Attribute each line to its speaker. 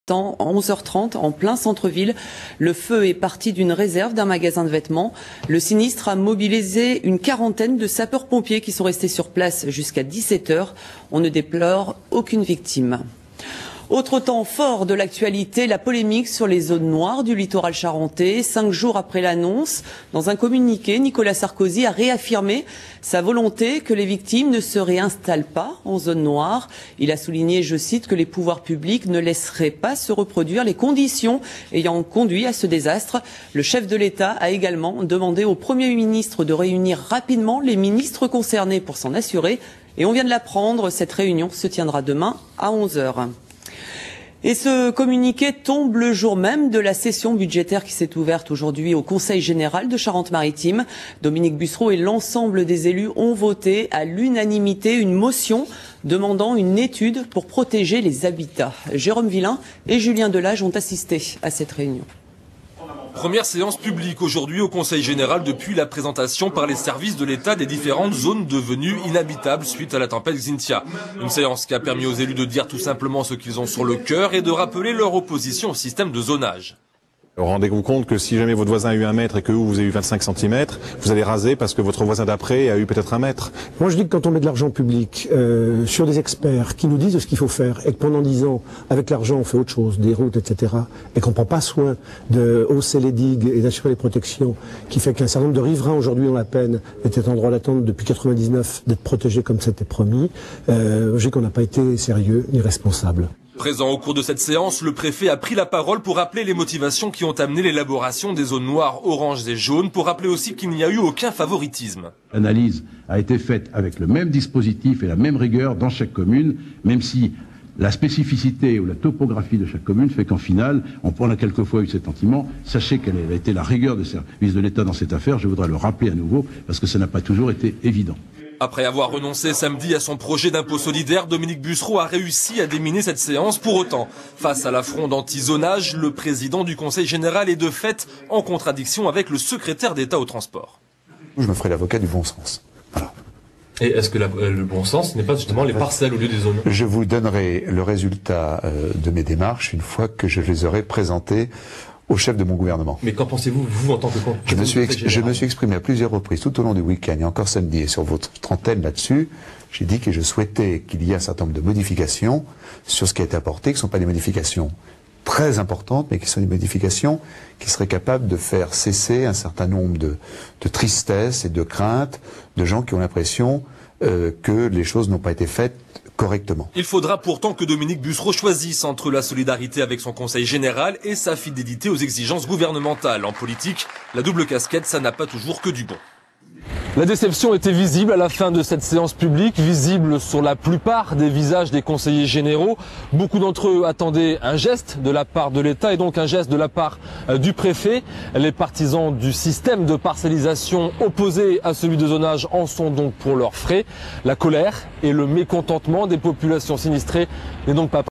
Speaker 1: 11h30 en plein centre-ville. Le feu est parti d'une réserve d'un magasin de vêtements. Le sinistre a mobilisé une quarantaine de sapeurs-pompiers qui sont restés sur place jusqu'à 17h. On ne déplore aucune victime. Autre temps fort de l'actualité, la polémique sur les zones noires du littoral charentais. 5 jours après l'annonce, dans un communiqué, Nicolas Sarkozy a réaffirmé sa volonté que les victimes ne se réinstallent pas en zone noire. Il a souligné, je cite, que les pouvoirs publics ne laisseraient pas se reproduire les conditions ayant conduit à ce désastre. Le chef de l'État a également demandé au Premier ministre de réunir rapidement les ministres concernés pour s'en assurer. Et on vient de l'apprendre, cette réunion se tiendra demain à 11h. Et ce communiqué tombe le jour même de la session budgétaire qui s'est ouverte aujourd'hui au Conseil général de Charente-Maritime. Dominique Bussereau et l'ensemble des élus ont voté à l'unanimité une motion demandant une étude pour protéger les habitats. Jérôme Villain et Julien Delage ont assisté à cette réunion.
Speaker 2: Première séance publique aujourd'hui au Conseil général depuis la présentation par les services de l'État des différentes zones devenues inhabitables suite à la tempête Xynthia. Une séance qui a permis aux élus de dire tout simplement ce qu'ils ont sur le cœur et de rappeler leur opposition au système de zonage.
Speaker 3: Rendez-vous compte que si jamais votre voisin a eu 1 mètre et que vous avez eu 25 cm, vous allez raser parce que votre voisin d'après a eu peut-être 1 mètre.
Speaker 4: Moi je dis que quand on met de l'argent public sur des experts qui nous disent ce qu'il faut faire et que pendant 10 ans, avec l'argent on fait autre chose, des routes, etc., et qu'on ne prend pas soin de hausser les digues et d'assurer les protections, qui fait qu'un certain nombre de riverains aujourd'hui ont la peine, étaient en droit d'attente depuis 99 d'être protégés comme c'était promis, je dis qu'on n'a pas été sérieux ni responsable.
Speaker 2: Présent au cours de cette séance, le préfet a pris la parole pour rappeler les motivations qui ont amené l'élaboration des zones noires, oranges et jaunes, pour rappeler aussi qu'il n'y a eu aucun favoritisme.
Speaker 5: L'analyse a été faite avec le même dispositif et la même rigueur dans chaque commune, même si la spécificité ou la topographie de chaque commune fait qu'en final, on a quelquefois eu cet sentiment. Sachez quelle a été la rigueur des services de l'État dans cette affaire, je voudrais le rappeler à nouveau, parce que ça n'a pas toujours été évident.
Speaker 2: Après avoir renoncé samedi à son projet d'impôt solidaire, Dominique Bussereau a réussi à déminer cette séance. Pour autant, face à la fronde anti-zonage, le président du Conseil général est de fait en contradiction avec le secrétaire d'État au transport.
Speaker 6: Je me ferai l'avocat du bon sens. Voilà.
Speaker 7: Et est-ce que le bon sens n'est pas justement les parcelles au lieu des zones?
Speaker 6: Je vous donnerai le résultat de mes démarches une fois que je les aurai présentées au chef de mon gouvernement.
Speaker 7: Mais qu'en pensez-vous, vous, en tant que
Speaker 6: je me suis exprimé à plusieurs reprises tout au long du week-end et encore samedi et sur votre antenne là-dessus. J'ai dit que je souhaitais qu'il y ait un certain nombre de modifications sur ce qui a été apporté, qui ne sont pas des modifications très importantes, mais qui sont des modifications qui seraient capables de faire cesser un certain nombre de tristesses et de craintes de gens qui ont l'impression que les choses n'ont pas été faites correctement.
Speaker 2: Il faudra pourtant que Dominique Bussereau choisisse entre la solidarité avec son conseil général et sa fidélité aux exigences gouvernementales. En politique, la double casquette, ça n'a pas toujours que du bon.
Speaker 8: La déception était visible à la fin de cette séance publique, visible sur la plupart des visages des conseillers généraux. Beaucoup d'entre eux attendaient un geste de la part de l'État et donc un geste de la part du préfet. Les partisans du système de parcellisation opposé à celui de zonage en sont donc pour leurs frais. La colère et le mécontentement des populations sinistrées n'est donc pas